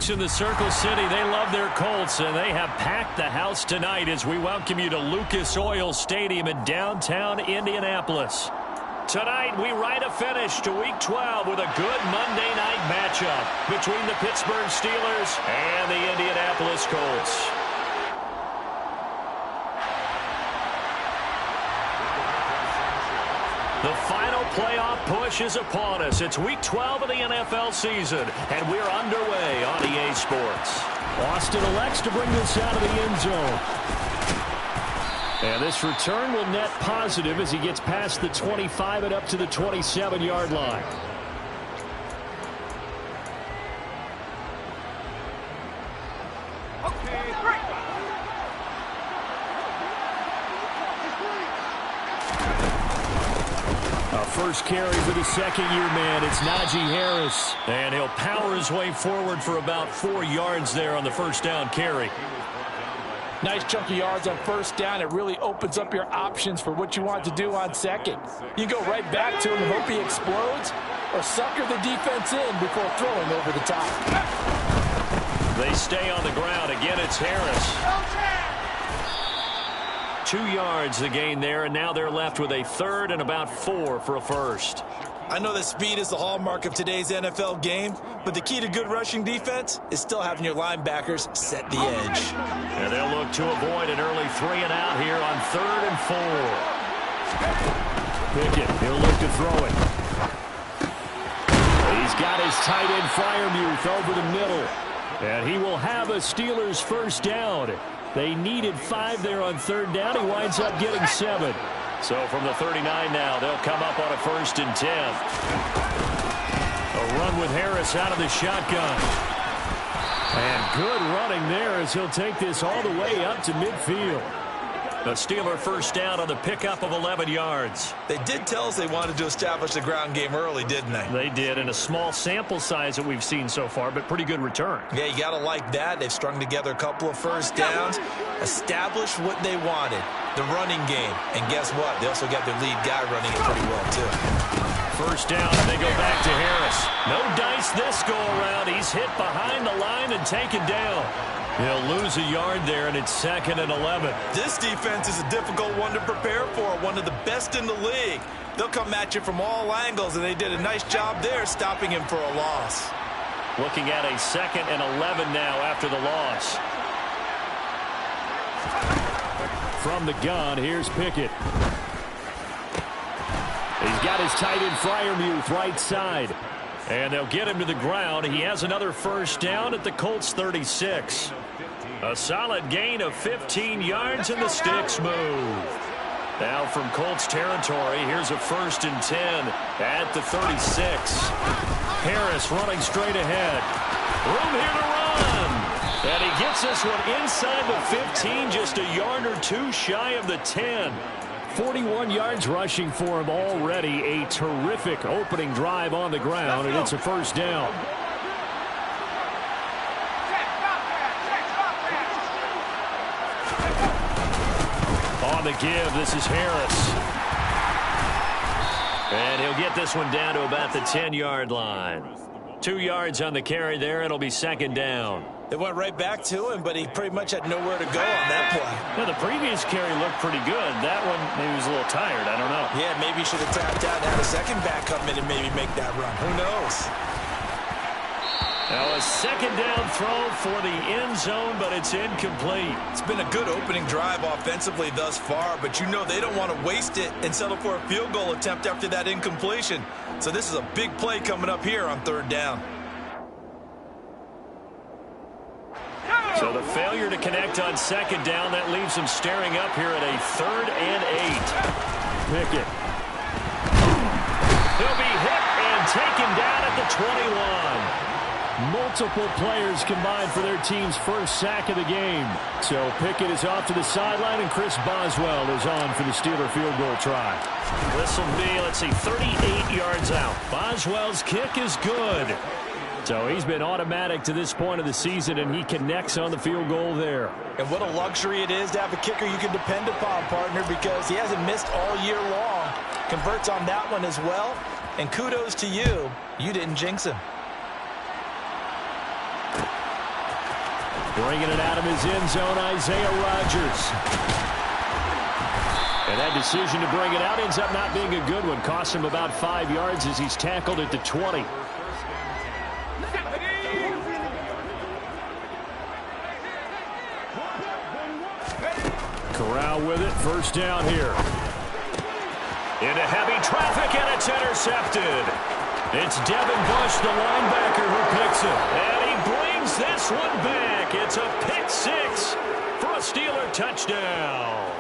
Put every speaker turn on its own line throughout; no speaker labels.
folks in the Circle City, they love their Colts, and they have packed the house tonight as we welcome you to Lucas Oil Stadium in downtown Indianapolis. Tonight, we write a finish to Week 12 with a good Monday night matchup between the Pittsburgh Steelers and the Indianapolis Colts. The final playoff push is upon us. It's Week 12 of the NFL season, and we're underway on EA Sports.
Austin elects to bring this out of the end zone. And this return will net positive as he gets past the 25 and up to the 27-yard line. First carry for the second-year man. It's Najee Harris.
And he'll power his way forward for about 4 yards there on the first down carry.
Nice chunk of yards on first down. It really opens up your options for what you want to do on second. You go right back to him and hope he explodes, or sucker the defense in before throwing over the top.
They stay on the ground. Again, it's Harris. 2 yards the gain there, and now they're left with a third and about 4 for a first.
I know that speed is the hallmark of today's NFL game, but the key to good rushing defense is still having your linebackers set the edge.
And they'll look to avoid an early 3 and out here on 3rd and 4.
Pickett, he'll look to throw it. He's got his tight end Freiermuth over the middle. And he will have a Steelers first down. They needed 5 there on 3rd down. He winds up getting 7.
So from the 39 now, they'll come up on a 1st and 10. A run with Harris out of the shotgun.
And good running there as he'll take this all the way up to midfield.
The Steeler first down on the pickup of 11 yards.
They did tell us they wanted to establish the ground game early, didn't they?
They did, in a small sample size that we've seen so far, but pretty good return.
Yeah, you got to like that. They've strung together a couple of first downs, established what they wanted, the running game. And guess what? They also got their lead guy running it pretty well, too.
First down, and they go back to Harris. No dice this go-around. He's hit behind the line and taken down. He'll lose a yard there, and it's 2nd and 11.
This defense is a difficult one to prepare for, one of the best in the league. They'll come at you from all angles, and they did a nice job there stopping him for a loss.
Looking at a 2nd and 11 now after the loss.
From the gun, here's Pickett. He's got his tight end Freiermuth right side.
And they'll get him to the ground. He has another first down at the Colts 36. A solid gain of 15 yards, and the sticks move. Now from Colts territory, here's a 1st and 10 at the 36. Harris running straight ahead. Room here to run. And he gets this one inside the 15, just a yard or 2 shy of the 10.
41 yards rushing for him already. A terrific opening drive on the ground, and it's a first down.
On the give, this is Harris. And he'll get this one down to about the 10-yard line. 2 yards on the carry there. It'll be 2nd down.
They went right back to him, but he pretty much had nowhere to go on that play.
Now, the previous carry looked pretty good. That one, maybe he was a little tired. I don't know.
Yeah, maybe he should have tapped out and had a second back come in and maybe make that run. Who knows?
Now, a 2nd down throw for the end zone, but it's incomplete.
It's been a good opening drive offensively thus far, but you know they don't want to waste it and settle for a field goal attempt after that incompletion. So this is a big play coming up here on 3rd down.
So the failure to connect on 2nd down, that leaves them staring up here at a 3rd and 8.
Pickett.
He'll be hit and taken down at the 21.
Multiple players combined for their team's first sack of the game. So Pickett is off to the sideline, and Chris Boswell is on for the Steeler field goal try.
This will be, 38 yards out. Boswell's kick is good.
So he's been automatic to this point of the season, and he connects on the field goal there.
And what a luxury it is to have a kicker you can depend upon, partner, because he hasn't missed all year long. Converts on that one as well. And kudos to you. You didn't jinx him.
Bringing it out of his end zone, Isaiah Rodgers. And that decision to bring it out ends up not being a good one. Cost him about 5 yards as he's tackled at the 20. Corral with it. First down here.
Into heavy traffic, and it's intercepted. It's Devin Bush, the linebacker, who picks it. And he brings this one back. It's a pick six for a Steeler touchdown.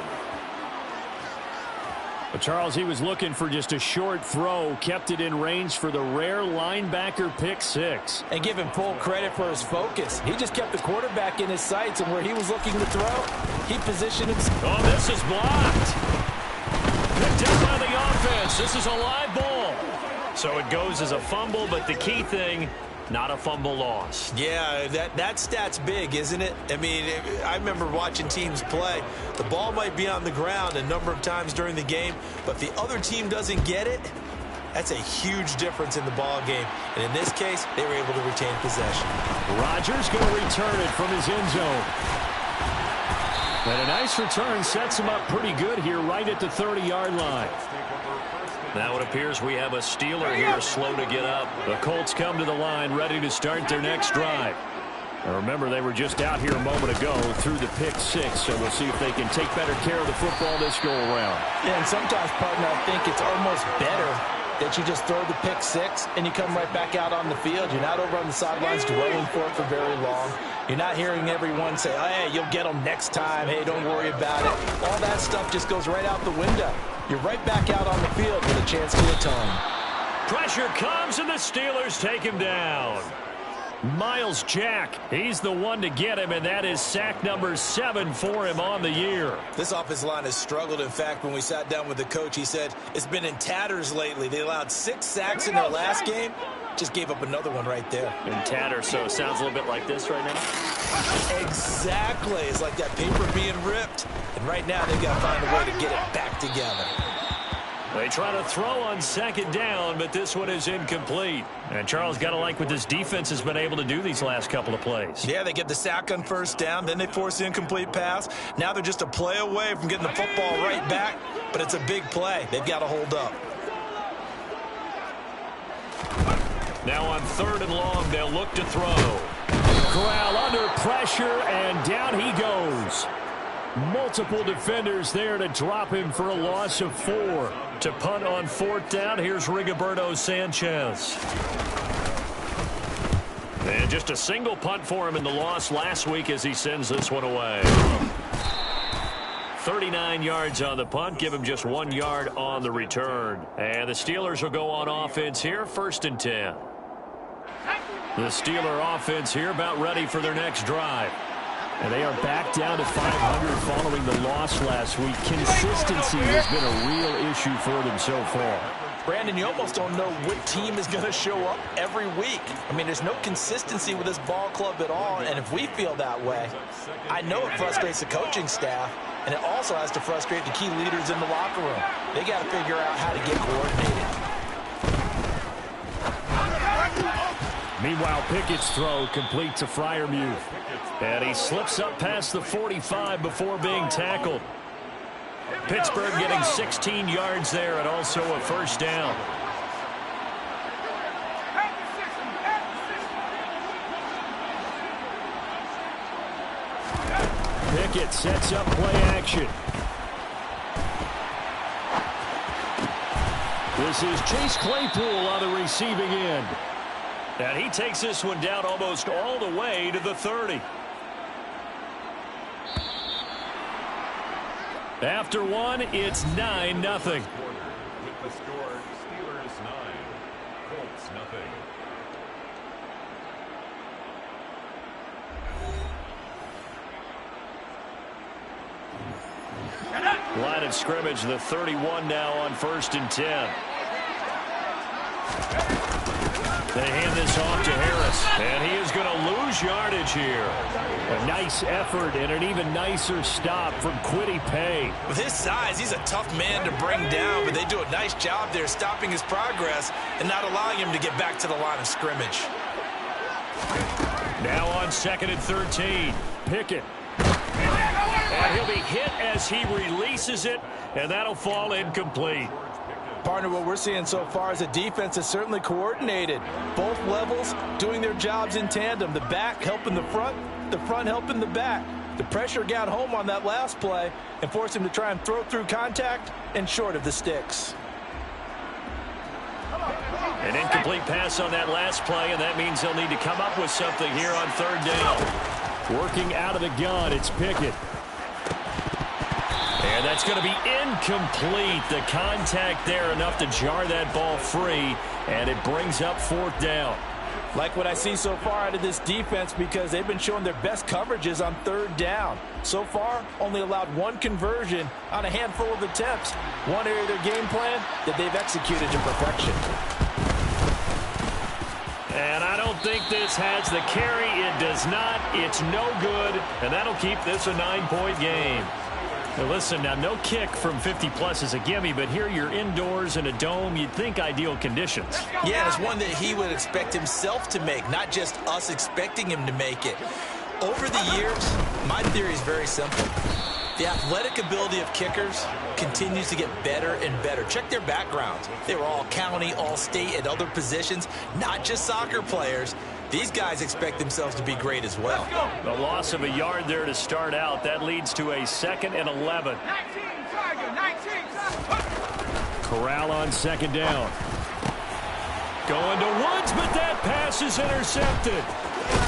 Well, Charles, he was looking for just a short throw, kept it in range for the rare linebacker pick six.
And give him full credit for his focus. He just kept the quarterback in his sights, and where he was looking to throw, he positioned himself.
Oh, this is blocked. Picked up by the offense. This is a live ball. So it goes as a fumble, but the key thing, not a fumble lost.
Yeah, that stat's big, isn't it? I mean, I remember watching teams play. The ball might be on the ground a number of times during the game, but if the other team doesn't get it, that's a huge difference in the ball game. And in this case, they were able to retain possession.
Rodgers going to return it from his end zone. And a nice return sets him up pretty good here right at the 30-yard line.
Now it appears we have a Steeler here slow to get up.
The Colts come to the line ready to start their next drive. Now remember, they were just out here a moment ago through the pick six, so we'll see if they can take better care of the football this go-around.
Yeah, and sometimes, partner, I think it's almost better that you just throw the pick six and you come right back out on the field. You're not over on the sidelines dwelling for it for very long. You're not hearing everyone say, oh, hey, you'll get them next time. Hey, don't worry about it. All that stuff just goes right out the window. You're right back out on the field with a chance to atone.
Pressure comes, and the Steelers take him down.
Miles Jack, he's the one to get him, and that is sack number 7 for him on the year.
This offensive line has struggled. In fact, when we sat down with the coach, he said it's been in tatters lately. They allowed 6 sacks in their last game. Just gave up another one right there.
In tatters, so it sounds a little bit like this right now.
Exactly. It's like that paper being ripped. And right now, they've got to find a way to get it back together.
They try to throw on second down, but this one is incomplete.
And Charles, got to like what this defense has been able to do these last couple of plays.
Yeah, they get the sack on first down, then they force the incomplete pass. Now they're just a play away from getting the football right back, but it's a big play. They've got to hold up.
Now on 3rd and long, they'll look to throw.
Corral under pressure, and down he goes. Multiple defenders there to drop him for a loss of 4.
To punt on 4th down, here's Rigoberto Sanchez. And just a single punt for him in the loss last week as he sends this one away. 39 yards on the punt, give him just 1 yard on the return. And the Steelers will go on offense here, 1st and 10. The Steeler offense here about ready for their next drive.
And they are back down to 500 following the loss last week. Consistency has been a real issue for them so far.
Brandon, you almost don't know what team is going to show up every week. I mean, there's no consistency with this ball club at all, and if we feel that way, I know it frustrates the coaching staff, and it also has to frustrate the key leaders in the locker room. They got to figure out how to get coordinated.
Meanwhile, Pickett's throw complete to Freiermuth.
And he slips up past the 45 before being tackled. Pittsburgh getting 16 yards there and also a 1st down.
Pickett sets up play action. This is Chase Claypool on the receiving end.
And he takes this one down almost all the way to the 30.
After one, it's 9-0.
With the score, Steelers 9, Colts nothing.
Line of scrimmage, the 31 now on 1st and 10. They hand this off to Harris, and he is going to lose yardage here.
A nice effort and an even nicer stop from Kwity Paye.
With his size, he's a tough man to bring down, but they do a nice job there stopping his progress and not allowing him to get back to the line of scrimmage.
Now on 2nd and 13. Pickett. And he'll be hit as he releases it, and that'll fall incomplete.
Partner, what we're seeing so far is a defense is certainly coordinated. Both levels doing their jobs in tandem. The back helping the front helping the back. The pressure got home on that last play and forced him to try and throw through contact and short of the sticks.
An incomplete pass on that last play, and that means he'll need to come up with something here on 3rd down.
Working out of the gun, it's Pickett.
And that's going to be incomplete. The contact there enough to jar that ball free, and it brings up 4th down.
Like what I see so far out of this defense because they've been showing their best coverages on 3rd down. So far, only allowed 1 conversion on a handful of attempts. One area of their game plan that they've executed to perfection.
And I don't think this has the carry. It does not. It's no good, and that'll keep this a 9-point game. Now listen, now no kick from 50-plus is a gimme, but here you're indoors in a dome. You'd think ideal conditions.
Yeah, it's one that he would expect himself to make, not just us expecting him to make it. Over the years, my theory is very simple. The athletic ability of kickers continues to get better and better. Check their backgrounds. They were all county, all state, at other positions, not just soccer players. These guys expect themselves to be great as well.
The loss of a yard there to start out. That leads to a 2nd and 11.
Corral on 2nd down.
Going to Woods, but that pass is intercepted.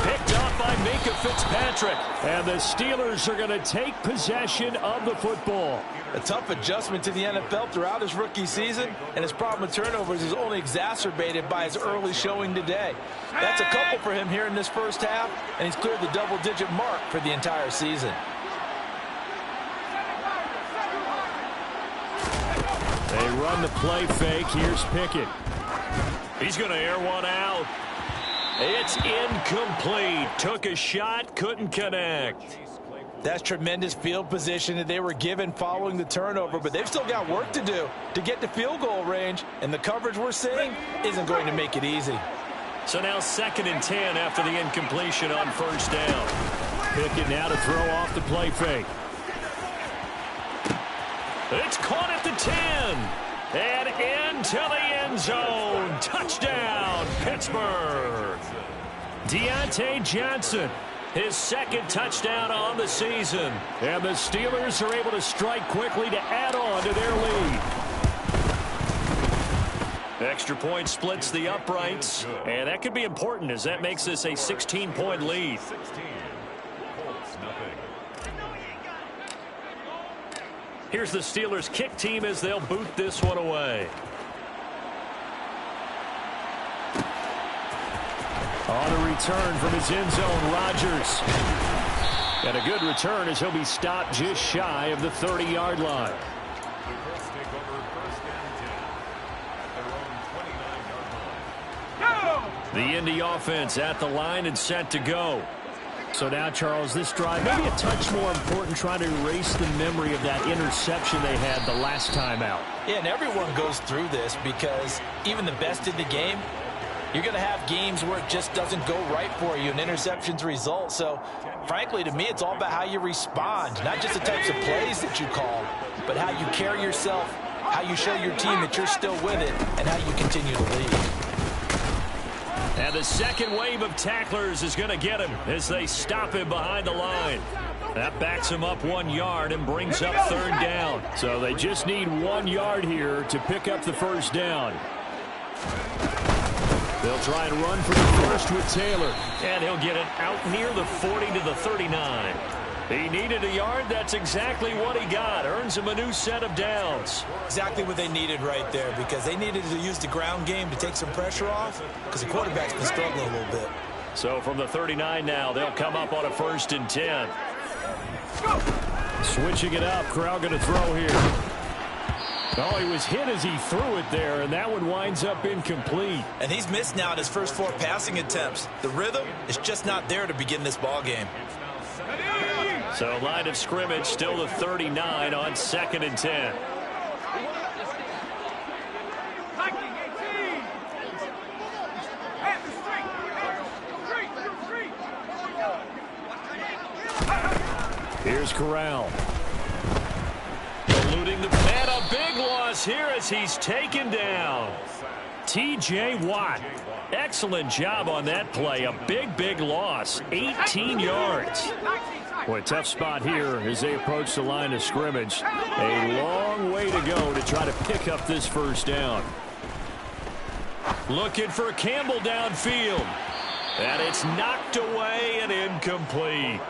Picked off by Minka Fitzpatrick.
And the Steelers are going to take possession of the football.
A tough adjustment to the NFL throughout his rookie season, and his problem with turnovers is only exacerbated by his early showing today. That's a couple for him here in this first half, and he's cleared the double-digit mark for the entire season.
They run the play fake. Here's Pickett.
He's going to air one out. It's incomplete. Took a shot, couldn't connect.
That's tremendous field position that they were given following the turnover, but they've still got work to do to get to field goal range, and the coverage we're seeing isn't going to make it easy.
So now 2nd and 10 after the incompletion on 1st down.
Pickett now to throw off the play fake.
It's caught at the 10. And into the end zone. Touchdown, Pittsburgh. Deontay Johnson, his 2nd touchdown on the season.
And the Steelers are able to strike quickly to add on to their lead.
Extra point splits the uprights, and that could be important as that makes this a 16-point lead.
16. Colts, nothing.
Here's the Steelers kick team as they'll boot this one away.
On a return from his end zone, Rodgers. And a good return as he'll be stopped just shy of the 30-yard line.
The Colts take over 1st and 10 at their own 29-yard line.
The Indy offense at the line and set to go.
So now, Charles, this drive maybe a touch more important, trying to erase the memory of that interception they had the last time out.
Yeah, and everyone goes through this because even the best in the game, you're going to have games where it just doesn't go right for you, and interceptions result. So, frankly, to me, it's all about how you respond, not just the types of plays that you call, but how you carry yourself, how you show your team that you're still with it, and how you continue to lead.
And the 2nd wave of tacklers is going to get him as they stop him behind the line. That backs him up 1 yard and brings up 3rd down.
So they just need 1 yard here to pick up the 1st down. They'll try and run for the first with Taylor.
And he'll get it out near the 40 to the 39. He needed a yard. That's exactly what he got. Earns him a new set of downs.
Exactly what they needed right there, because they needed to use the ground game to take some pressure off, because the quarterback's been struggling a little bit.
So from the 39 now, they'll come up on a 1st and 10.
Switching it up. Corral going to throw here. Oh, he was hit as he threw it there, and that one winds up incomplete.
And he's missed now in his first 4 passing attempts. The rhythm is just not there to begin this ball game.
So line of scrimmage still the 39 on 2nd and 10.
Here's Corral.
Eluding the man. A big loss here as he's taken down. T.J. Watt. Excellent job on that play. A big loss. 18 yards.
Boy, tough spot here as they approach the line of scrimmage. A long way to go to try to pick up this first down.
Looking for Campbell downfield. And it's knocked away and incomplete.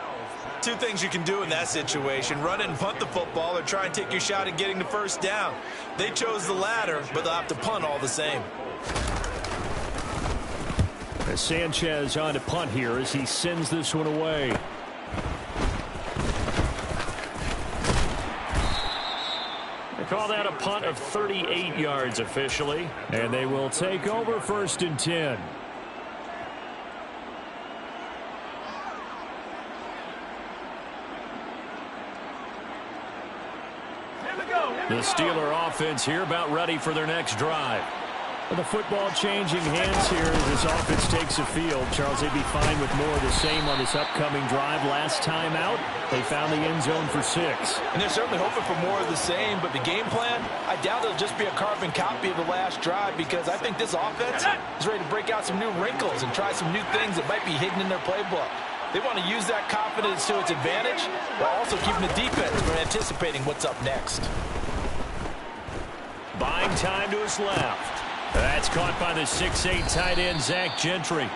Two things you can do in that situation: run it and punt the football, or try and take your shot at getting the first down. They chose the latter, but they'll have to punt all the same.
As Sanchez on to punt here as he sends this one away.
They call that a punt of 38 yards officially.
And they will take over 1st and 10.
The Steeler offense here about ready for their next drive.
The football changing hands here as this offense takes the field. Charles, they'd be fine with more of the same on this upcoming drive. Last time out, they found the end zone for 6.
And they're certainly hoping for more of the same, but the game plan, I doubt it'll just be a carbon copy of the last drive, because I think this offense is ready to break out some new wrinkles and try some new things that might be hidden in their playbook. They want to use that confidence to its advantage while also keeping the defense from anticipating what's up next.
Buying time to his left. That's caught by the 6'8" tight end, Zach Gentry.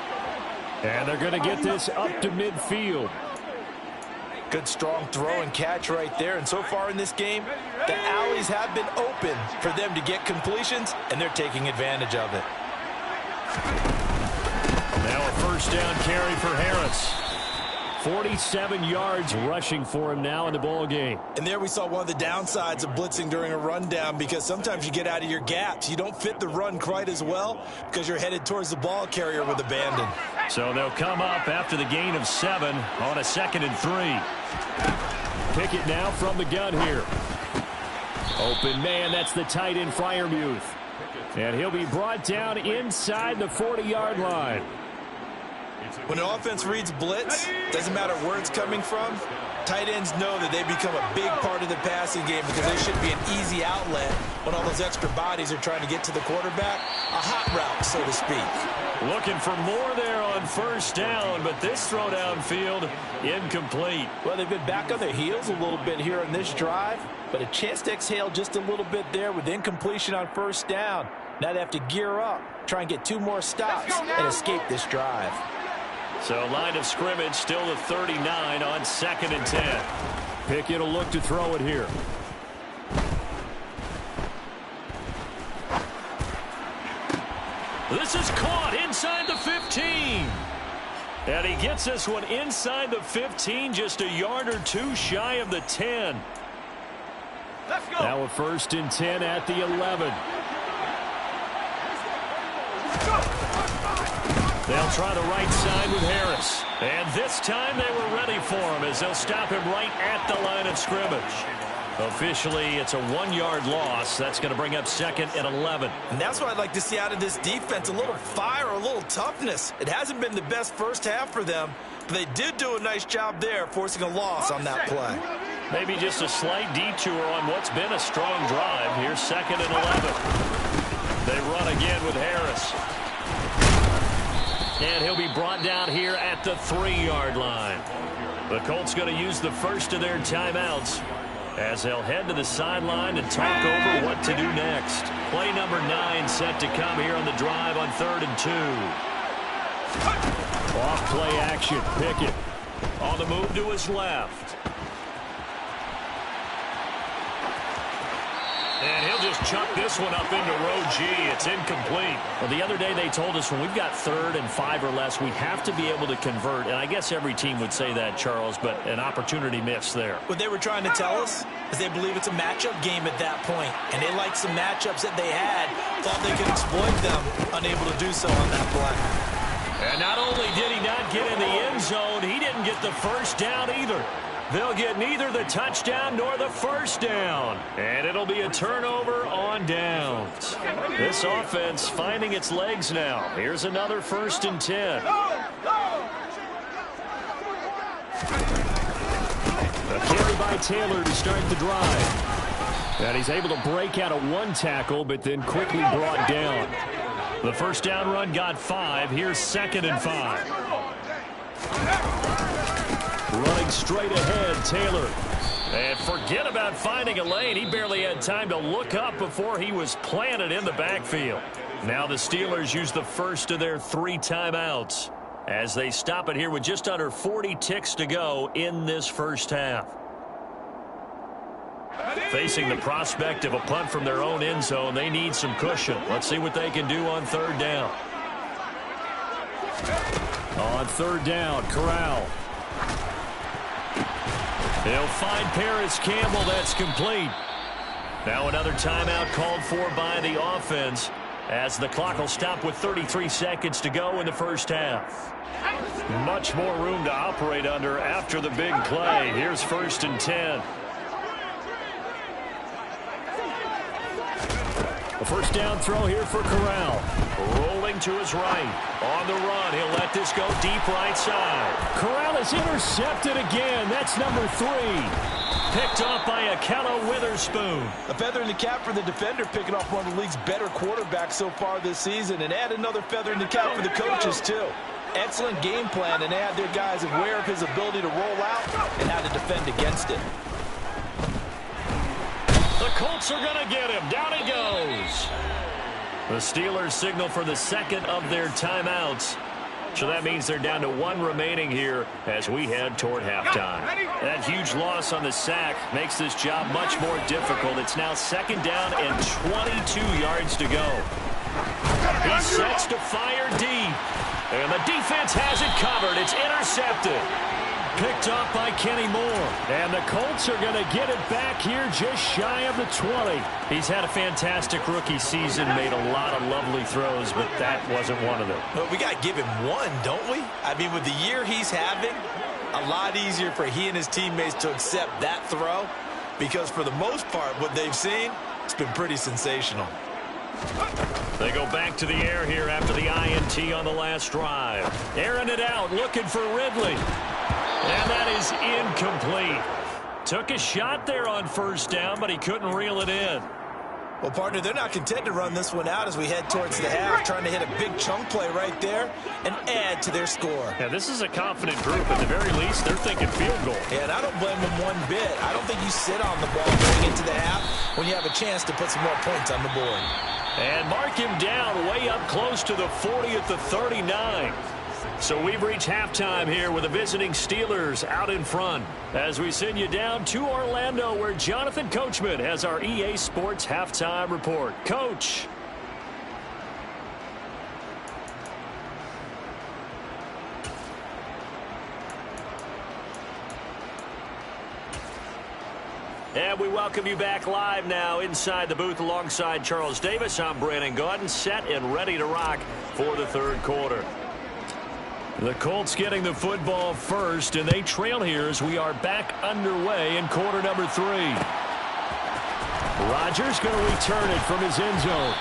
And they're going to get this up to midfield.
Good strong throw and catch right there. And so far in this game, the alleys have been open for them to get completions, and they're taking advantage of it.
Now a first down carry for Harris.
47 yards rushing for him now in the ball game.
And there we saw one of the downsides of blitzing during a rundown, because sometimes you get out of your gaps. You don't fit the run quite as well because you're headed towards the ball carrier with abandon.
So they'll come up after the gain of 7 on a 2nd and 3.
Pick it now from the gun here. Open man, that's the tight end Freiermuth. And he'll be brought down inside the 40-yard line.
When an offense reads blitz, doesn't matter where it's coming from, tight ends know that they become a big part of the passing game, because they should be an easy outlet when all those extra bodies are trying to get to the quarterback. A hot route, so to speak.
Looking for more there on first down, but this throw downfield incomplete.
Well, they've been back on their heels a little bit here on this drive, but a chance to exhale just a little bit there with incompletion on first down. Now they have to gear up, try and get 2 more stops, and escape this drive.
So line of scrimmage still the 39 on 2nd and 10.
Pickett will look to throw it here.
This is caught inside the 15. And he gets this one inside the 15, just a yard or 2 shy of the 10.
Let's go.
Now a 1st and 10 at the 11.
They'll try the right side with Harris. And this time they were ready for him as they'll stop him right at the line of scrimmage. Officially, it's a 1-yard loss. That's going to bring up 2nd and 11.
And that's what I'd like to see out of this defense, a little fire, a little toughness. It hasn't been the best first half for them, but they did do a nice job there, forcing a loss on that play.
Maybe just a slight detour on what's been a strong drive. Here's 2nd and 11. They run again with Harris. And he'll be brought down here at the 3-yard line. The Colts going to use the first of their timeouts as they'll head to the sideline and talk over what to do next. Play number 9 set to come here on the drive on 3rd and 2.
Off play action. Pickett
On the move to his left. And he'll just chuck this one up into row G. It's incomplete.
Well, the other day they told us when we've got 3rd and 5 or less, we have to be able to convert. And I guess every team would say that, Charles, but an opportunity missed there.
What they were trying to tell us is they believe it's a matchup game at that point, and they liked some matchups that they had, thought they could exploit them, unable to do so on that play.
And not only did he not get in the end zone, he didn't get the first down either. They'll get neither the touchdown nor the first down. And it'll be a turnover on downs. This offense finding its legs now. Here's another 1st and 10. The carry
by Taylor to start the drive. And he's able to break out of one tackle, but then quickly brought down.
The first down run got 5. Here's 2nd and 5.
Running straight ahead, Taylor.
And forget about finding a lane. He barely had time to look up before he was planted in the backfield. Now the Steelers use the first of their 3 timeouts as they stop it here with just under 40 ticks to go in this first half. Facing the prospect of a punt from their own end zone, they need some cushion. Let's see what they can do on 3rd down.
On 3rd down, Corral.
They'll find Paris Campbell. That's complete. Now another timeout called for by the offense as the clock will stop with 33 seconds to go in the first half.
Much more room to operate under after the big play. Here's 1st and 10. A first down throw here for Corral.
Rolling to his right. On the run, he'll let this go deep right side.
Corral is intercepted again. That's number 3.
Picked off by Akello Witherspoon.
A feather in the cap for the defender, picking off one of the league's better quarterbacks so far this season. And add another feather in the cap for the coaches, too. Excellent game plan, and they had their guys aware of his ability to roll out and how to defend against it.
The Colts are going to get him. Down he goes. The Steelers signal for the 2nd of their timeouts. So that means they're down to 1 remaining here as we head toward halftime. That huge loss on the sack makes this job much more difficult. It's now 2nd down and 22 yards to go. He sets to fire deep. And the defense has it covered. It's intercepted. Picked off by Kenny Moore.
And the Colts are going to get it back here just shy of the 20.
He's had a fantastic rookie season, made a lot of lovely throws, but that wasn't one of them.
Well, we got to give him one, don't we? I mean, with the year he's having, a lot easier for he and his teammates to accept that throw because for the most part, what they've seen, it's been pretty sensational.
They go back to the air here after the INT on the last drive. Airing it out, looking for Ridley. And that is incomplete. Took a shot there on 1st down, but he couldn't reel it in.
Well, partner, they're not content to run this one out as we head towards the half, trying to hit a big chunk play right there and add to their score.
Yeah, this is a confident group. At the very least, they're thinking field goal.
Yeah, and I don't blame them one bit. I don't think you sit on the ball going into the half when you have a chance to put some more points on the board.
And mark him down way up close to the 40 at the 39. So we've reached halftime here with the visiting Steelers out in front as we send you down to Orlando where Jonathan Coachman has our EA Sports halftime report. Coach. And we welcome you back live now inside the booth alongside Charles Davis. I'm Brandon Gaudin, set and ready to rock for the 3rd quarter. The Colts getting the football first, and they trail here as we are back underway in quarter number 3. Rodgers going to return it from his end zone.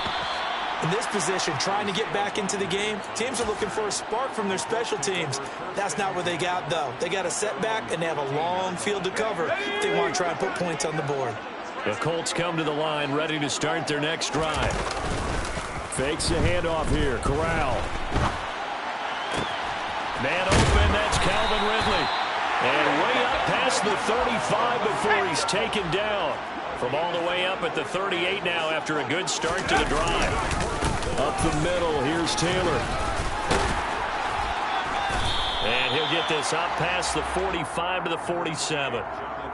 In this position, trying to get back into the game, teams are looking for a spark from their special teams. That's not what they got, though. They got a setback, and they have a long field to cover if they want to try and put points on the board.
The Colts come to the line, ready to start their next drive.
Fakes the handoff here. Corral.
Man open, that's Calvin Ridley. And way up past the 35 before he's taken down. From all the way up at the 38 now after a good start to the drive.
Up the middle, here's Taylor.
And he'll get this up past the 45 to the 47.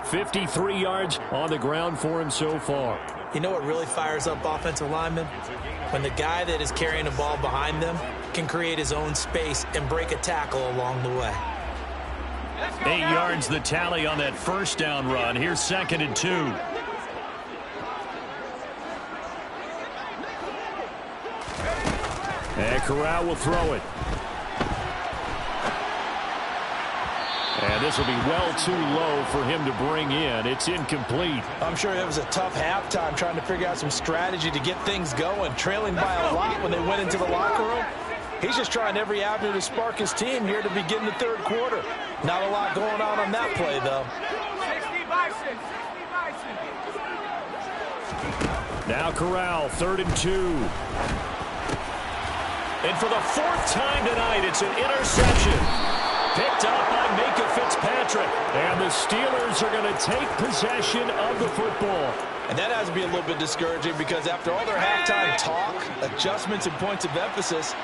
53 yards on the ground for him so far.
You know what really fires up offensive linemen? When the guy that is carrying the ball behind them can create his own space and break a tackle along the way.
8 yards the tally on that first down run. Here's 2nd and 2.
And Corral will throw it. And this will be well too low for him to bring in. It's incomplete.
I'm sure it was a tough halftime trying to figure out some strategy to get things going. Trailing by a lot when they went into the locker room. He's just trying every avenue to spark his team here to begin the 3rd quarter. Not a lot going on that play, though.
60 by 6.
Now Corral, 3rd and 2.
And for the 4th time tonight, it's an interception. Picked up by Micah Fitzpatrick.
And the Steelers are going to take possession of the football.
And that has to be a little bit discouraging because after all their halftime talk, adjustments, and points of emphasis,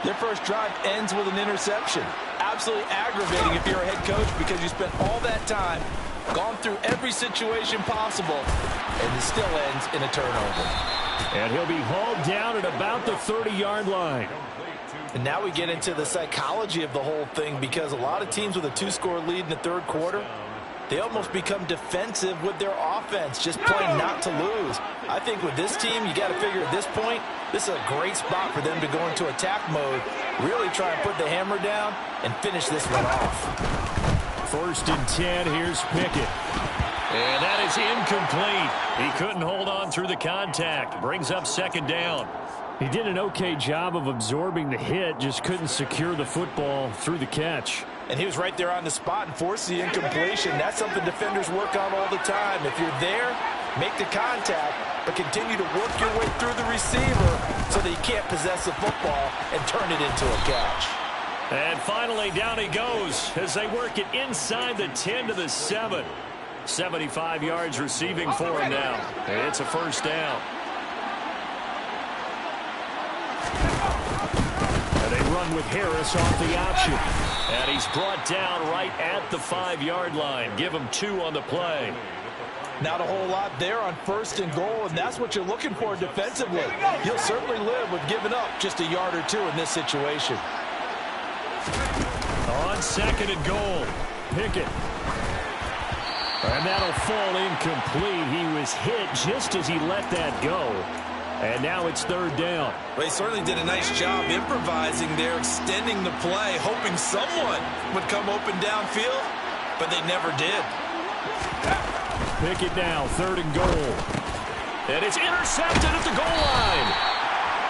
their first drive ends with an interception. Absolutely aggravating if you're a head coach because you spent all that time, gone through every situation possible, and it still ends in a turnover.
And he'll be hauled down at about the 30-yard line.
And now we get into the psychology of the whole thing because a lot of teams with a 2-score lead in the third quarter, they almost become defensive with their offense, just playing not to lose. I think with this team, you got to figure at this point, this is a great spot for them to go into attack mode, really try and put the hammer down and finish this one off.
1st and 10, here's Pickett.
And that is incomplete. He couldn't hold on through the contact. Brings up 2nd down.
He did an okay job of absorbing the hit, just couldn't secure the football through the catch.
And he was right there on the spot and forced the incompletion. That's something defenders work on all the time. If you're there, make the contact, but continue to work your way through the receiver so that you can't possess the football and turn it into a catch.
And finally, down he goes as they work it inside the 10 to the 7. 75 yards receiving for him now. It's a 1st down.
And they run with Harris off the option.
And he's brought down right at the 5-yard line. Give him 2 on the play.
Not a whole lot there on 1st and goal, and that's what you're looking for defensively. You'll certainly live with giving up just a yard or 2 in this situation.
On 2nd and goal,
Pickett. And that'll fall incomplete. He was hit just as he let that go. And now it's 3rd down.
Well, he certainly did a nice job improvising there, extending the play, hoping someone would come open downfield, but they never did.
Pickett now, 3rd and goal.
And it's intercepted at the goal line.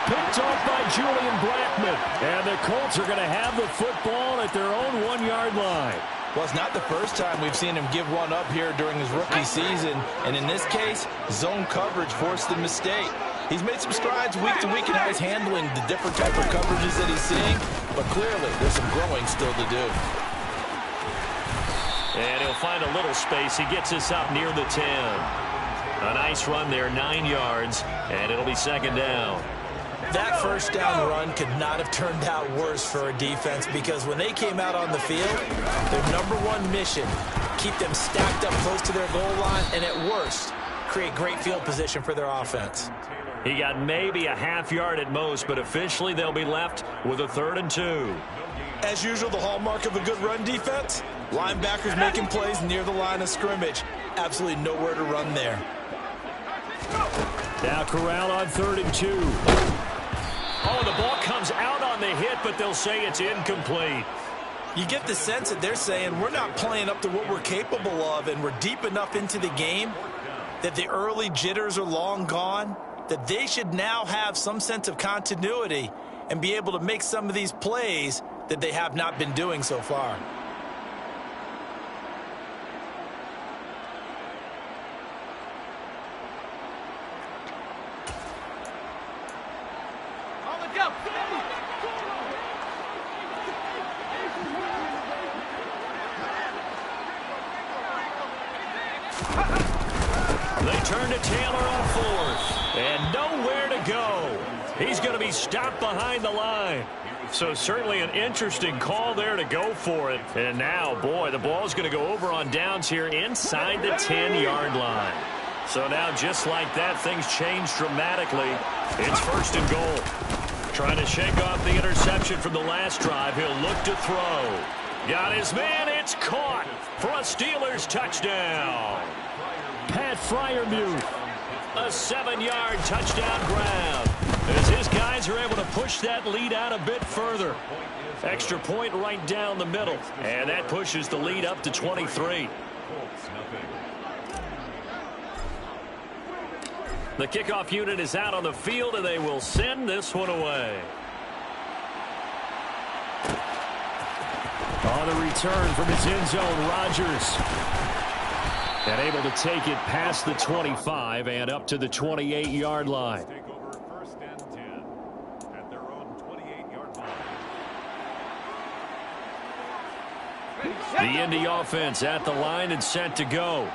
Picked off by Julian Blackmon. And the Colts are going to have the football at their own 1-yard line.
Well, it's not the first time we've seen him give one up here during his rookie season. And in this case, zone coverage forced the mistake. He's made some strides week to week in how he's handling the different type of coverages that he's seeing. But clearly, there's some growing still to do.
And he'll find a little space. He gets us up near the 10. A nice run there, 9 yards, and it'll be 2nd down.
That 1st down run could not have turned out worse for a defense because when they came out on the field, their #1 mission, keep them stacked up close to their goal line, and at worst, create great field position for their offense.
He got maybe a half yard at most, but officially they'll be left with a 3rd and 2.
As usual, the hallmark of a good run defense, linebackers making plays near the line of scrimmage. Absolutely nowhere to run there.
Now Corral on 3rd and 2.
Oh, the ball comes out on the hit, but they'll say it's incomplete.
You get the sense that they're saying we're not playing up to what we're capable of, and we're deep enough into the game that the early jitters are long gone, that they should now have some sense of continuity and be able to make some of these plays that they have not been doing so far.
They turn to Taylor on 4th. And nowhere to go. He's going to be stopped behind the line. So certainly an interesting call there to go for it. And now, boy, the ball's going to go over on downs here inside the 10-yard line. So now, just like that, things change dramatically. It's 1st and goal. Trying to shake off the interception from the last drive. He'll look to throw. Got his man. It's caught for a Steelers touchdown.
Pat Freiermuth.
A 7-yard touchdown grab as his guys are able to push that lead out a bit further. Extra point right down the middle, and that pushes the lead up to 23. The kickoff unit is out on the field, and they will send this one away.
On the return from his end zone, Rodgers. And able to take it past the 25 and up to the 28-yard line.
Take over first and 10 at their own 28-yard line.
The Indy offense at the line and set to go.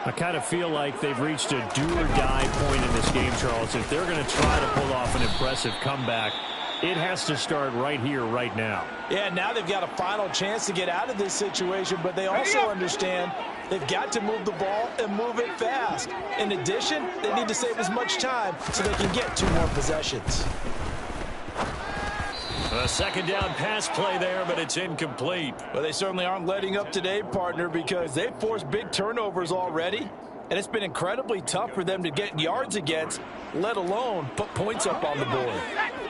I kind of feel like they've reached a do-or-die point in this game, Charles. If they're going to try to pull off an impressive comeback, it has to start right here, right now.
Yeah, now they've got a final chance to get out of this situation, but they also understand they've got to move the ball and move it fast. In addition, they need to save as much time so they can get 2 more possessions.
A second down pass play there, but it's incomplete.
Well, they certainly aren't letting up today, partner, because they've forced big turnovers already, and it's been incredibly tough for them to get yards against, let alone put points up on the board.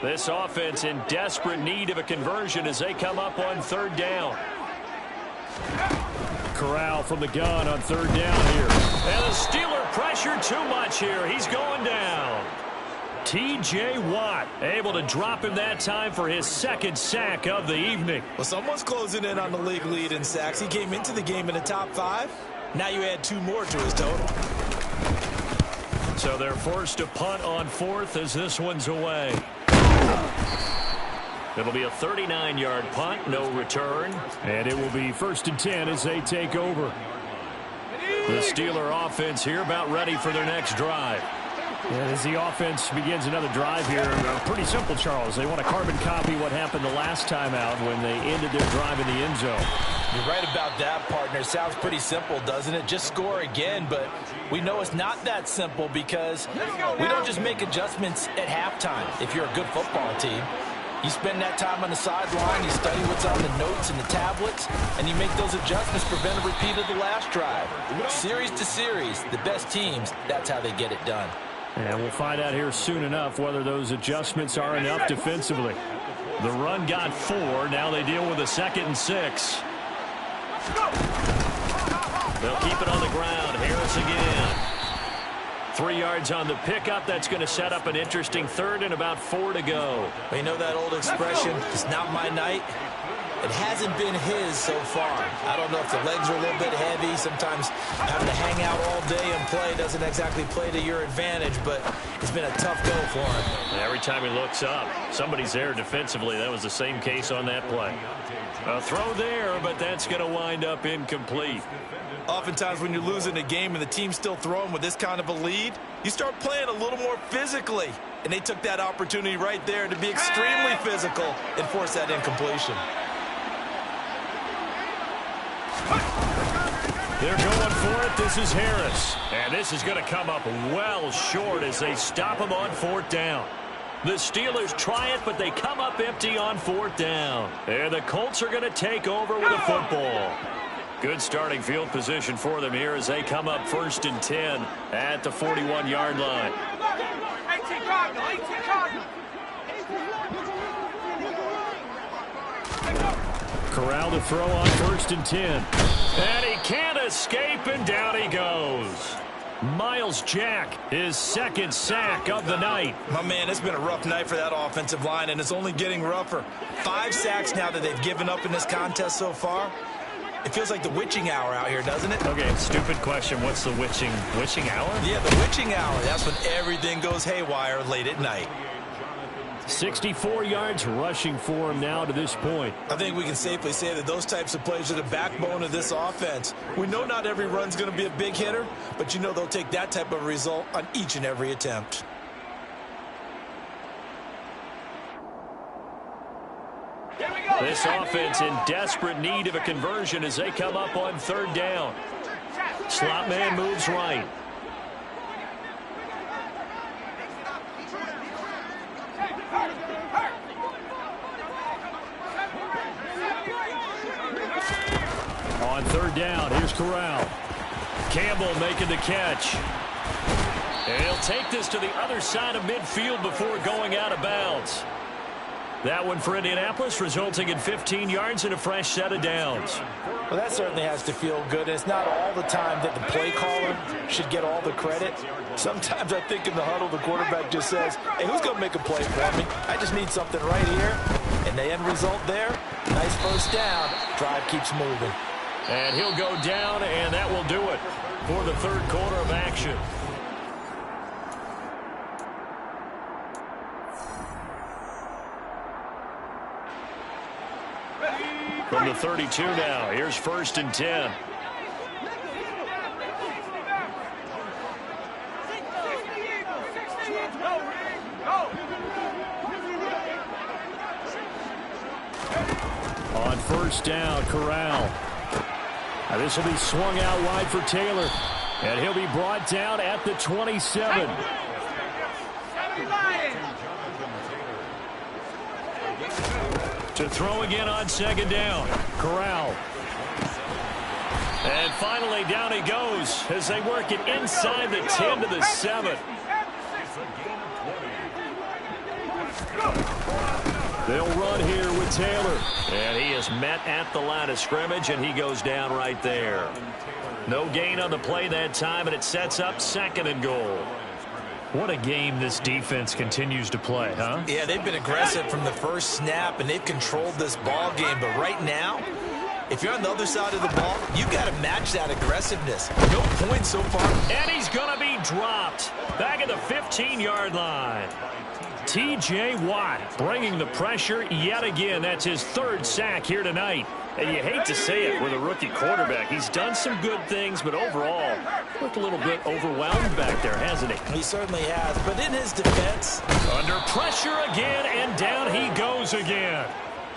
This offense in desperate need of a conversion as they come up on 3rd down.
Corral from the gun on 3rd down here.
And the Steeler pressure too much here. He's going down. T.J. Watt able to drop him that time for his 2nd sack of the evening.
Well, someone's closing in on the league lead in sacks. He came into the game in the top 5. Now you add 2 more to his total.
So they're forced to punt on 4th as this one's away. It'll be a 39-yard punt, no return.
And it will be 1st and 10 as they take over.
The Steeler offense here about ready for their next drive.
And as the offense begins another drive here, pretty simple, Charles. They want to carbon copy what happened the last time out when they ended their drive in the end zone.
You're right about that, partner. Sounds pretty simple, doesn't it? Just score again, but we know it's not that simple because we don't just make adjustments at halftime if you're a good football team. You spend that time on the sideline, you study what's on the notes and the tablets, and you make those adjustments to prevent a repeat of the last drive. Series to series, the best teams, that's how they get it done.
And we'll find out here soon enough whether those adjustments are enough defensively.
The run got 4. Now they deal with a 2nd and 6. They'll keep it on the ground. Harris again. 3 yards on the pickup. That's going to set up an interesting 3rd and about 4 to go.
You know that old expression, it's not my night. It hasn't been his so far. I don't know if the legs are a little bit heavy. Sometimes having to hang out all day and play doesn't exactly play to your advantage, but it's been a tough go for him.
Every time he looks up, somebody's there defensively. That was the same case on that play. A throw there, but that's going to wind up incomplete.
Oftentimes when you're losing a game and the team's still throwing with this kind of a lead, you start playing a little more physically. And they took that opportunity right there to be extremely physical and force that incompletion.
They're going for it. This is Harris. And this is going to come up well short as they stop him on 4th down. The Steelers try it, but they come up empty on 4th down. And the Colts are going to take over with a football. Good starting field position for them here as they come up 1st and 10 at the 41-yard line.
Corral to throw on 1st and 10.
And he can't escape, and down he goes. Miles Jack, his 2nd sack of the night.
My man, it's been a rough night for that offensive line, and it's only getting rougher. 5 sacks now that they've given up in this contest so far. It feels like the witching hour out here, doesn't it?
Okay, stupid question. What's the witching hour?
Yeah, the witching hour. That's when everything goes haywire late at night.
64 yards rushing for him now to this point.
I think we can safely say that those types of plays are the backbone of this offense. We know not every run's going to be a big hitter, but you know they'll take that type of result on each and every attempt.
This offense in desperate need of a conversion as they come up on 3rd down. Slot man moves right.
On 3rd down, here's Corral.
Campbell making the catch. And he'll take this to the other side of midfield before going out of bounds. That one for Indianapolis, resulting in 15 yards and a fresh set of downs.
Well, that certainly has to feel good. It's not all the time that the play caller should get all the credit. Sometimes I think in the huddle, the quarterback just says, hey, who's going to make a play for me? I just need something right here. And the end result there, nice 1st down. Drive keeps moving.
And he'll go down, and that will do it. for the third quarter of action. From the 32 now, here's 1st and 10.
On 1st down, Corral. Now this will be swung out wide for Taylor. And he'll be brought down at the 27.
To throw again on 2nd down. Corral. And finally down he goes as they work it inside the 10 to the 7.
They'll run here with Taylor.
And he is met at the line of scrimmage, and he goes down right there. No gain on the play that time, and it sets up 2nd and goal. What a game this defense continues to play, huh?
Yeah, they've been aggressive from the first snap, and they've controlled this ball game. But right now, if you're on the other side of the ball, you've got to match that aggressiveness. No points so far.
And he's going to be dropped back at the 15-yard line. T.J. Watt bringing the pressure yet again. That's his 3rd sack here tonight. And you hate to say it with a rookie quarterback. He's done some good things, but overall, looked a little bit overwhelmed back there, hasn't he?
He certainly has. But in his defense,
under pressure again, and down he goes again.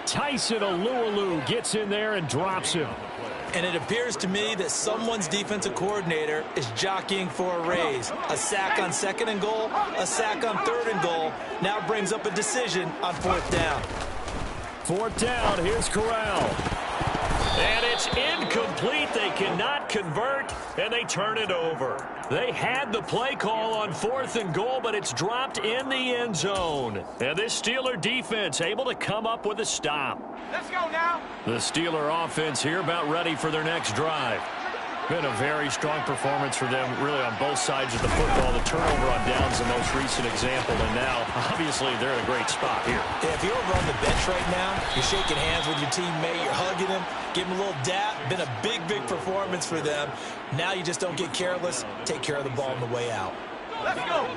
Tyson Alualu gets in there and drops him.
And it appears to me that someone's defensive coordinator is jockeying for a raise. A sack on 2nd and goal, a sack on 3rd and goal. Now brings up a decision on 4th down.
4th down, here's Corral.
And it's incomplete. They cannot convert, and they turn it over. They had the play call on 4th and goal, but it's dropped in the end zone. And this Steeler defense able to come up with a stop.
Let's go now.
The Steeler offense here about ready for their next drive. Been a very strong performance for them, really, on both sides of the football. The turnover on downs the most recent example, and now, obviously, they're in a great spot here.
Yeah, if you're over on the bench right now, you're shaking hands with your teammate, you're hugging him, give him a little dap. Been a big, big performance for them. Now you just don't get careless. Take care of the ball on the way out.
Let's go.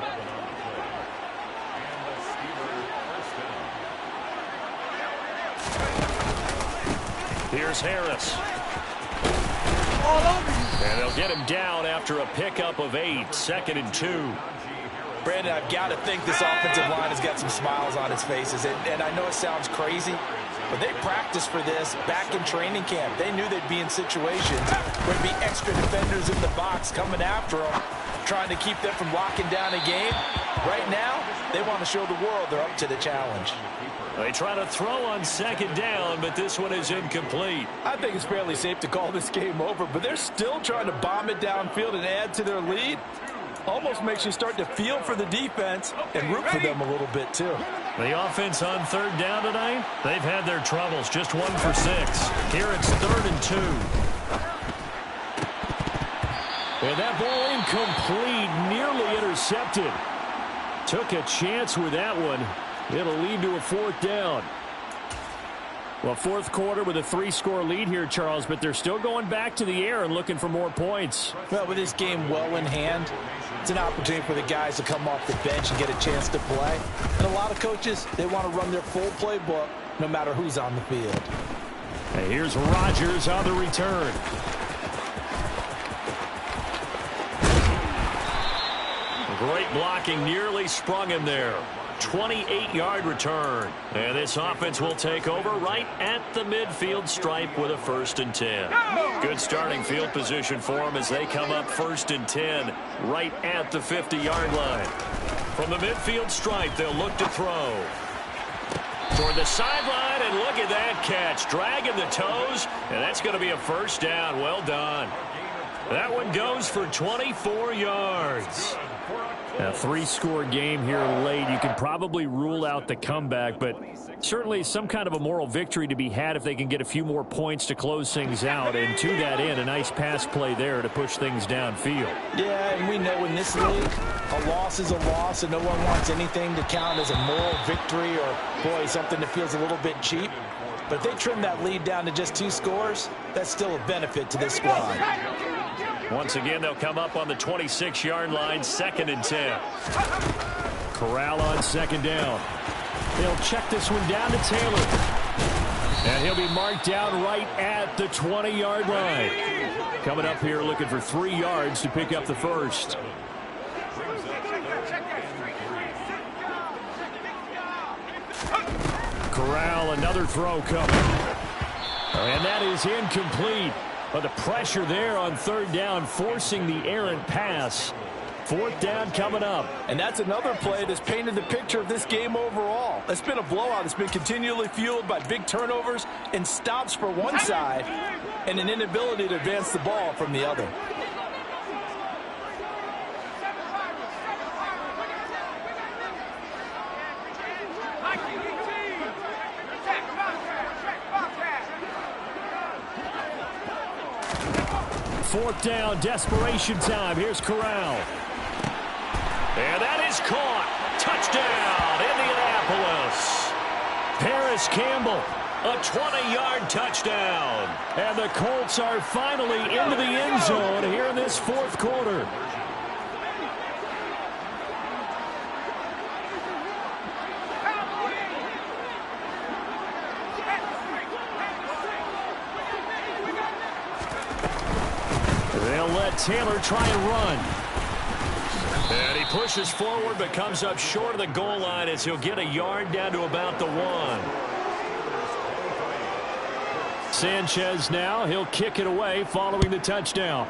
Here's Harris. And they'll get him down after a pickup of 8, 2nd and 2.
Brandon, I've got to think this offensive line has got some smiles on its faces. And I know it sounds crazy, but they practiced for this back in training camp. They knew they'd be in situations where there'd be extra defenders in the box coming after them, trying to keep them from locking down a game. Right now, they want to show the world they're up to the challenge.
They try to throw on 2nd down, but this one is incomplete.
I think it's fairly safe to call this game over, but they're still trying to bomb it downfield and add to their lead. Almost makes you start to feel for the defense and root for them a little bit, too.
The offense on 3rd down tonight, they've had their troubles. Just 1 for 6. Here it's 3rd and 2.
And that ball incomplete, nearly intercepted. Took a chance with that one. It'll lead to a 4th down. Well, 4th quarter with a 3-score lead here, Charles, but they're still going back to the air and looking for more points.
Well, with this game well in hand, it's an opportunity for the guys to come off the bench and get a chance to play. And a lot of coaches, they want to run their full playbook no matter who's on the field.
And here's Rodgers on the return.
Great blocking, nearly sprung him there. 28-yard return. And this offense will take over right at the midfield stripe with a 1st and 10. Good starting field position for them as they come up 1st and 10 right at the 50-yard line. From the midfield stripe, they'll look to throw. Toward the sideline, and look at that catch. Dragging the toes, and that's going to be a 1st down. Well done. That one goes for 24 yards.
A 3-score game here late. You can probably rule out the comeback, but certainly some kind of a moral victory to be had if they can get a few more points to close things out. And to that end, a nice pass play there to push things downfield.
Yeah, and we know in this league, a loss is a loss, and no one wants anything to count as a moral victory or, boy, something that feels a little bit cheap. But if they trim that lead down to just 2 scores, that's still a benefit to this squad.
Once again, they'll come up on the 26-yard line, 2nd and 10.
Corral on 2nd down. They'll check this one down to Taylor. And he'll be marked down right at the 20-yard line. Coming up here looking for 3 yards to pick up the first. Corral, another throw coming. And that is incomplete. But the pressure there on 3rd down, forcing the errant pass. 4th down coming up.
And that's another play that's painted the picture of this game overall. It's been a blowout. It's been continually fueled by big turnovers and stops for one side and an inability to advance the ball from the other.
Fourth down, desperation time. Here's Corral.
And that is caught. Touchdown, Indianapolis.
Paris Campbell.
A 20-yard touchdown.
And the Colts are finally into the end zone here in this 4th quarter. They'll let Taylor try and run.
And he pushes forward but comes up short of the goal line as he'll get a yard down to about the 1.
Sanchez now. He'll kick it away following the touchdown.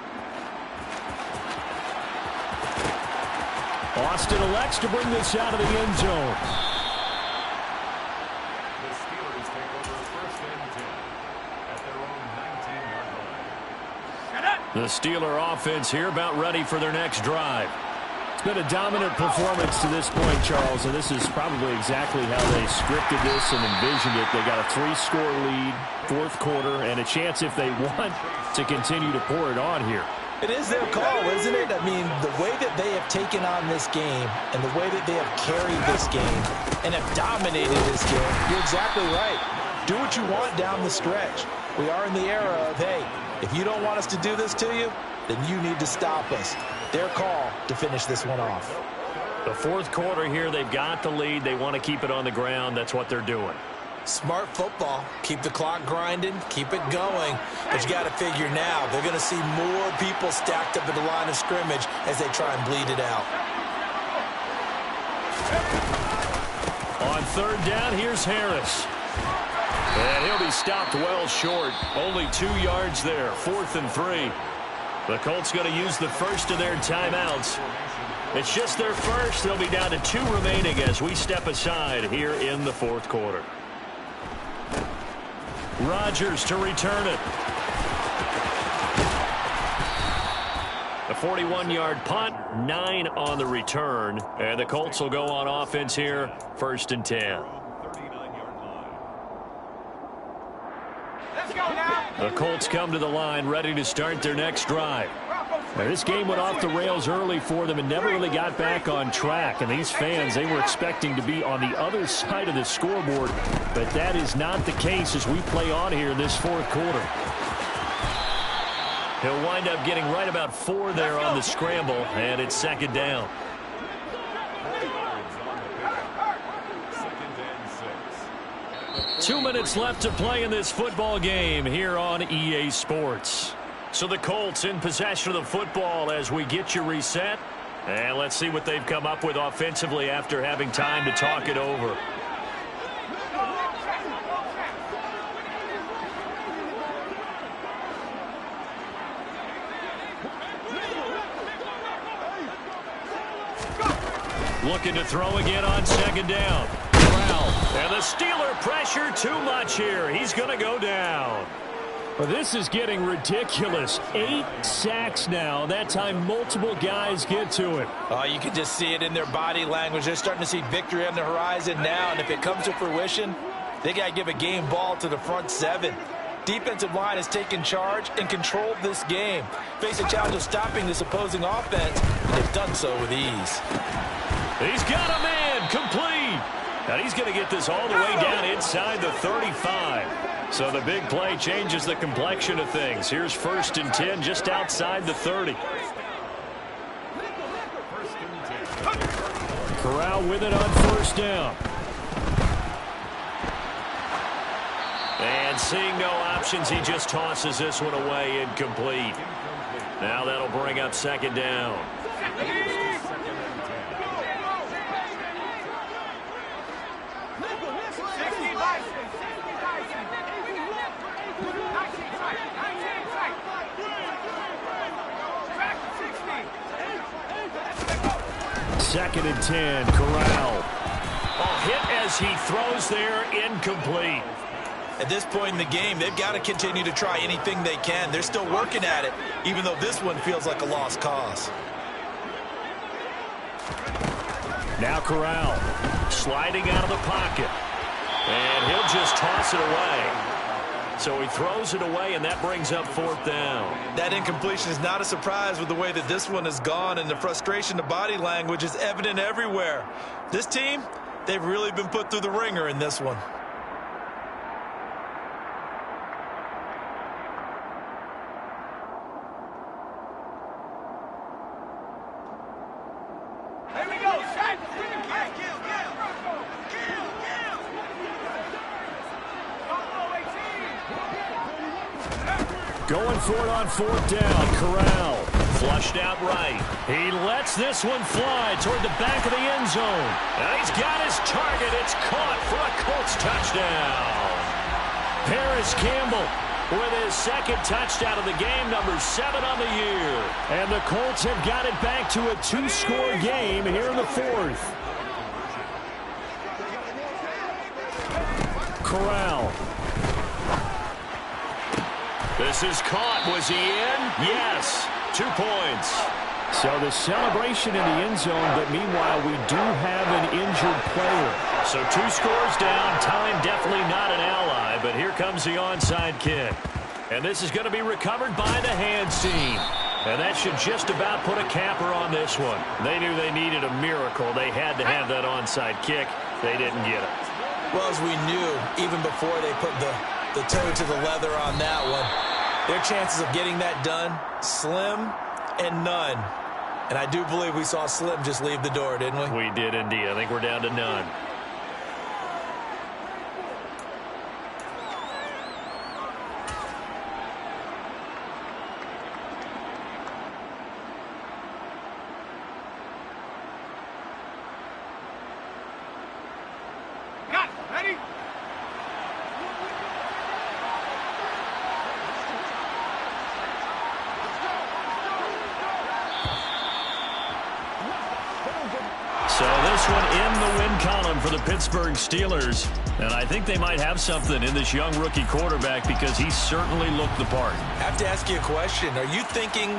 Austin elects to bring this out of the end zone.
The Steelers take over 1st and 10 at their own 19-yard line.
The Steeler offense here about ready for their next drive.
It's been a dominant performance to this point, Charles, and this is probably exactly how they scripted this and envisioned it. They got a 3-score lead, 4th quarter, and a chance if they want to continue to pour it on here.
It is their call, isn't it? I mean, the way that they have taken on this game and the way that they have carried this game and have dominated this game, you're exactly right. Do what you want down the stretch. We are in the era of, hey, if you don't want us to do this to you, then you need to stop us. Their call to finish this one off.
The 4th quarter here, they've got the lead. They want to keep it on the ground. That's what they're doing.
Smart football. Keep the clock grinding. Keep it going. But you got to figure now, they're going to see more people stacked up at the line of scrimmage as they try and bleed it out.
On 3rd down, here's Harris. And he'll be stopped well short. Only 2 yards there. 4th and 3. The Colts going to use the first of their timeouts. It's just their first. They'll be down to 2 remaining as we step aside here in the 4th quarter. Rodgers to return it. A 41-yard punt, 9 on the return. And the Colts will go on offense here, 1st and 10. The Colts come to the line, ready to start their next drive.
Now, this game went off the rails early for them and never really got back on track. And these fans, they were expecting to be on the other side of the scoreboard. But that is not the case as we play on here in this 4th quarter.
He'll wind up getting right about 4 there on the scramble, and it's 2nd down. Two minutes left to play in this football game here on EA Sports. So the Colts in possession of the football as we get you reset. And let's see what they've come up with offensively after having time to talk it over. Looking to throw again on 2nd down. And the Steeler pressure too much here. He's going to go down.
Well, this is getting ridiculous. 8 sacks now. That time multiple guys get to it.
Oh, you can just see it in their body language. They're starting to see victory on the horizon now. And if it comes to fruition, they got to give a game ball to the front 7. Defensive line has taken charge and controlled this game. Face a challenge of stopping this opposing offense, and they've done so with ease.
He's got a man complete. And he's going to get this all the way down inside the 35. So the big play changes the complexion of things. Here's 1st and 10 just outside the 30.
Corral with it on 1st down.
And seeing no options, he just tosses this one away, incomplete. Now that'll bring up 2nd down.
Second and 10, Corral.
Hit as he throws there, incomplete.
At this point in the game, they've got to continue to try anything they can. They're still working at it, even though this one feels like a lost cause.
Now Corral
Sliding out of the pocket. And he'll just toss it away. So he throws it away, and that brings up 4th down.
That incompletion is not a surprise with the way that this one has gone, and the frustration, the body language is evident everywhere. This team, they've really been put through the ringer in this one.
going for it on 4th down. Corral.
Flushed out right. He lets this one fly toward the back of the end zone. And he's got his target. It's caught for a Colts touchdown. Paris Campbell with his 2nd touchdown of the game, number 7 on the year.
And the Colts have got it back to a 2-score game here in the 4th. Corral.
This is caught. Was he in? Yes. 2 points.
So the celebration in the end zone, but meanwhile we do have an injured player.
So 2 scores down. Time definitely not an ally, but here comes the onside kick. And this is going to be recovered by the hands team. And that should just about put a capper on this one. They knew they needed a miracle. They had to have that onside kick. They didn't get it.
Well, as we knew, even before they put the toe to the leather on that one, their chances of getting that done, slim and none. And I do believe we saw Slim just leave the door, didn't we?
We did indeed. I think we're down to none. So this one in the win column for the Pittsburgh Steelers. And I think they might have something in this young rookie quarterback because he certainly looked the part.
I have to ask you a question. Are you thinking